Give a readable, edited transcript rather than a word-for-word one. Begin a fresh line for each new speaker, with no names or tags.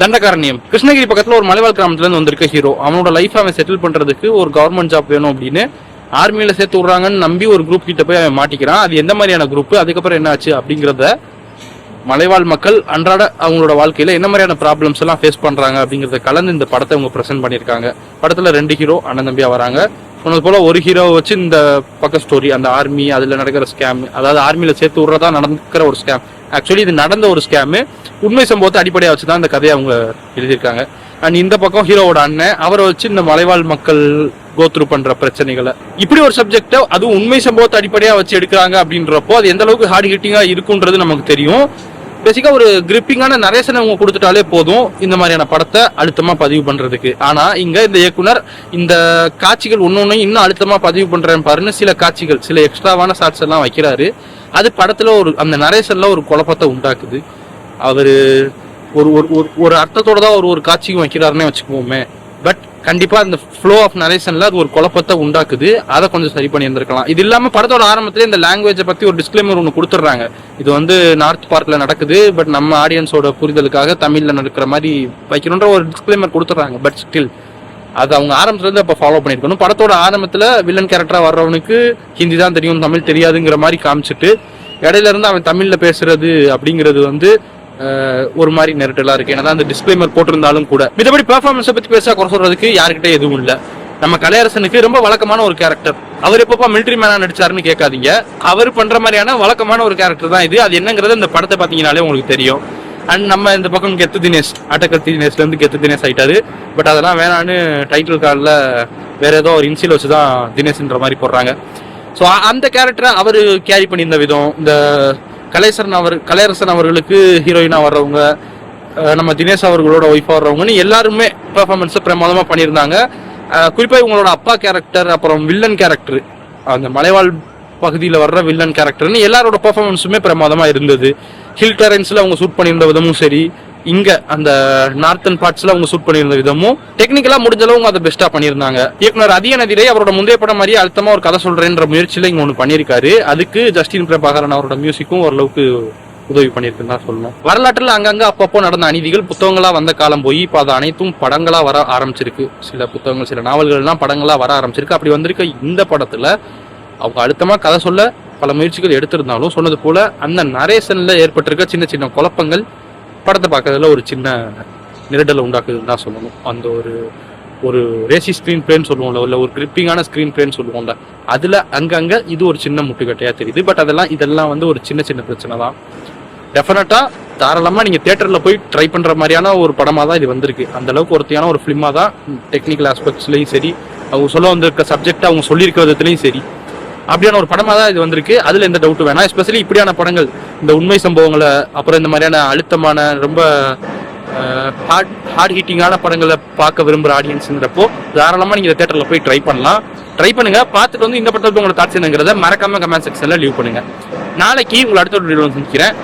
தண்டகாரண்யம் கிருஷ்ணகிரி பக்கத்துல ஒரு மலைவாழ் கிராமத்துல இருந்து வந்திருக்க ஹீரோ. அவனோட லைஃப் அவன் செட்டில் பண்றதுக்கு ஒரு கவர்மெண்ட் ஜாப் வேணும் அப்படின்னு ஆர்மியில சேர்த்து விடுறாங்கன்னு நம்பி ஒரு குரூப் கிட்ட போய் அவன் மாட்டிக்கிறான். அது எந்த மாதிரியான குரூப், அதுக்கப்புறம் என்ன ஆச்சு அப்படிங்கிறத, மலைவாழ் மக்கள் அன்றாட அவங்களோட வாழ்க்கையில என்ன மாதிரியான ப்ராப்ளம்ஸ் எல்லாம் ஃபேஸ் பண்றாங்க அப்படிங்கறத கலந்து இந்த படத்தை அவங்க பிரசென்ட் பண்ணிருக்காங்க. படத்துல 2 ஹீரோ அண்ணன் தம்பியா வராங்க. சொன்னது போல ஒரு ஹீரோவை வச்சு இந்த பக்க ஸ்டோரி, அந்த ஆர்மி, அதுல நடக்கிற ஸ்கேம், அதாவது ஆர்மியில சேர்த்து விடுறதா நடக்கிற ஒரு ஸ்கேம். ஆக்சுவலி இது நடந்த ஒரு ஸ்கேமு, உண்மை சம்பவத்தை அடிப்படையா வச்சுதான் இந்த கதையை அவங்க எழுதியிருக்காங்க. அண்ட் இந்த பக்கம் ஹீரோவோட அண்ணன், அவரை வச்சு இந்த மலைவாழ் மக்கள் கோத்ரூ பண்ற பிரச்சனைகளை, இப்படி ஒரு சப்ஜெக்ட அதுவும் உண்மை சம்பவத்தை அடிப்படையா வச்சு எடுக்கிறாங்க அப்படின்றப்போ அது எந்த அளவுக்கு ஹார்ட் ஹிட்டிங்கா இருக்குன்றது நமக்கு தெரியும். பேசிக்கா ஒரு கிரிப்பிங்கான நரேஷனை அவங்க கொடுத்துட்டாலே போதும் இந்த மாதிரியான படத்தை அழுத்தமா பதிவு பண்றதுக்கு. ஆனா இங்க இந்த இயக்குனர் இந்த காட்சிகள் ஒன்னொன்னையும் இன்னும் அழுத்தமா பதிவு பண்றேன் பாருன்னு சில காட்சிகள், சில எக்ஸ்ட்ராவான ஷாட்ஸ் எல்லாம் வைக்கிறாரு. அது படத்துல ஒரு அந்த நரேஷன்ல ஒரு குழப்பத்தை உண்டாக்குது. அவரு ஒரு ஒரு அர்த்தத்தோட தான் ஒரு காட்சியும் வைக்கிறாருன்னே வச்சுக்குவோமே. பட் கண்டிப்பா அந்த ஃப்ளோ ஆஃப் நரேஷன்ல அது ஒரு குழப்பத்தை உண்டாக்குது. அதை கொஞ்சம் சரி பண்ணி இருந்திருக்கலாம். இது இல்லாம படத்தோட ஆரம்பத்திலே இந்த லாங்குவேஜை பத்தி ஒரு டிஸ்க்ளைமர் ஒன்று கொடுத்துட்றாங்க. இது வந்து நார்த் பார்க்ல நடக்குது, பட் நம்ம ஆடியன்ஸோட புரிதலுக்காக தமிழ்ல நடக்கிற மாதிரி வைக்கணுன்ற ஒரு டிஸ்க்ளைமர் கொடுத்துட்றாங்க. பட் ஸ்டில் அது அவங்க ஆரம்பத்துல இருந்து அப்ப ஃபாலோ பண்ணிருக்கணும். படத்தோட ஆரம்பத்துல வில்லன் கேரக்டரா வர்றவனுக்கு ஹிந்தி தான் தெரியும், தமிழ் தெரியாதுங்கிற மாதிரி காமிச்சிட்டு இடையில இருந்து அவன் தமிழ்ல பேசுறது அப்படிங்கிறது வந்து ஒரு மாதிரி நெருட்டலா இருக்கு. ஏன்னா அந்த டிஸ்க்ளைமர் போட்டிருந்தாலும் கூட. மிதபடி பெர்ஃபார்மன்ஸை பத்தி பேச குறை சொல்றதுக்கு யாருக்கிட்ட எதுவும் இல்லை. நம்ம கலையரசனுக்கு ரொம்ப வழக்கமான ஒரு கேரக்டர். அவர் எப்பப்பா மிலிட்டரி மேனா நடிச்சாருன்னு கேட்காதீங்க, அவர் பண்ற மாதிரியான வழக்கமான ஒரு கேரக்டர் தான் இது. அது என்னங்கிறது இந்த படத்தை பாத்தீங்கன்னாலே உங்களுக்கு தெரியும். அண்ட் நம்ம இந்த பக்கம் கெத்து தினேஷ், அட்டக்கத்தி தினேஷ்ல இருந்து கெத்து தினேஷ் ஆயிட்டாரு. பட் அதெல்லாம் வேணான்னு டைட்டில் கார்டில் வேற ஏதோ ஒரு இன்சியல் வச்சுதான் தினேஷ்ன்ற மாதிரி போடுறாங்க. ஸோ அந்த கேரக்டரை அவர் கேரி பண்ணியிருந்த விதம், இந்த கலையரசன் அவர்களுக்கு ஹீரோயினா வர்றவங்க, நம்ம தினேஷ் அவர்களோட ஒய்ஃபா வர்றவங்கன்னு எல்லாருமே பெர்ஃபார்மன்ஸை பிரமாதமா பண்ணியிருந்தாங்க. குறிப்பா இவங்களோட அப்பா கேரக்டர், அப்புறம் வில்லன் கேரக்டர், அந்த மலைவாழ் பகுதியில் வர்ற வில்லன் கேரக்டர்னு எல்லாரோட பெர்ஃபார்மன்ஸுமே பிரமாதமா இருந்தது. ஹில் டெரன்ஸ்ல அவங்க ஷூட் பண்ணியிருந்த விதமும் சரி, இங்க அந்த நார்த்தன் பார்ட்ஸ்ல அவங்க ஷூட் பண்ணியிருந்த விதமும் டெக்னிக்கலா முடிஞ்ச அளவு அதை பெஸ்டா பண்ணியிருந்தாங்க. இயக்குனர் அதியநதிரை அவரோட முந்தைய படம் மாதிரியே அழுத்தமா ஒரு கதை சொல்றேன்ற முயற்சியில இங்க ஒன்று பண்ணியிருக்காரு. அதுக்கு ஜஸ்டின் பிரபாகரன் அவரோட மியூசிக்கும் ஓரளவுக்கு உதவி பண்ணியிருக்குன்னு தான் சொல்லணும். வரலாற்றில் அங்கங்க அப்பப்போ நடந்த அநீதிகள் புத்தகங்களா வந்த காலம் போய் இப்போ அது அனைத்தும் படங்களா வர ஆரம்பிச்சிருக்கு. சில புத்தகங்கள், சில நாவல்கள்லாம் படங்களா வர ஆரம்பிச்சிருக்கு. அப்படி வந்திருக்க இந்த படத்துல அவங்க அழுத்தமா கதை சொல்ல பல முயற்சிகள் எடுத்திருந்தாலும், சொன்னது போல அந்த நரேஷன்ல ஏற்பட்டிருக்க சின்ன சின்ன குழப்பங்கள் படத்தை பார்க்கறதுல ஒரு சின்ன நெருடலை உண்டாக்குதுன்னு தான் சொல்லணும். அந்த ஒரு ரேசி ஸ்கிரீன் பிளேன்னு சொல்லுவோம்ல, இல்லை ஒரு கிரிப்பிங்கான ஸ்கிரீன் பிளேன்னு சொல்லுவோம்ல, அதுல அங்கங்க இது ஒரு சின்ன முட்டுக்கட்டையா தெரியுது. பட் இதெல்லாம் வந்து ஒரு சின்ன சின்ன பிரச்சனை தான். டெஃபினட்டா தாராளமா நீங்க தியேட்டர்ல போய் ட்ரை பண்ற மாதிரியான ஒரு படமா தான் இது வந்திருக்கு. அந்த அளவுக்கு ஒருத்தையான ஒரு ஃபிலிமா தான், டெக்னிக்கல் ஆஸ்பெக்ட்ஸ்லயும் சரி, அவங்க சொல்ல வந்திருக்க சப்ஜெக்ட் அவங்க சொல்லியிருக்க விதத்துலயும் சரி, அப்படியான ஒரு படமா தான் இது வந்திருக்கு. அதுல எந்த டவுட் வேணாம். எஸ்பெஷலி இப்படியான படங்கள், இந்த உண்மை சம்பவங்களை, அப்புறம் இந்த மாதிரியான அழுத்தமான ரொம்ப ஹார்ட் ஹீட்டிங்கான படங்களை பார்க்க விரும்புற ஆடியன்ஸ்ங்கிறப்போ தாராளமா நீங்க தியேட்டர்ல போய் ட்ரை பண்ணலாம். ட்ரை பண்ணுங்க. பார்த்துட்டு வந்து இந்த படத்துக்கு உங்களோட தாட்ஸ் என்னங்கிறத மறக்காம கமெண்ட் செக்ஷன்ல லீவ் பண்ணுங்க. நாளைக்கு உங்களை அடுத்த வீடியோல சந்திக்கிறேன்.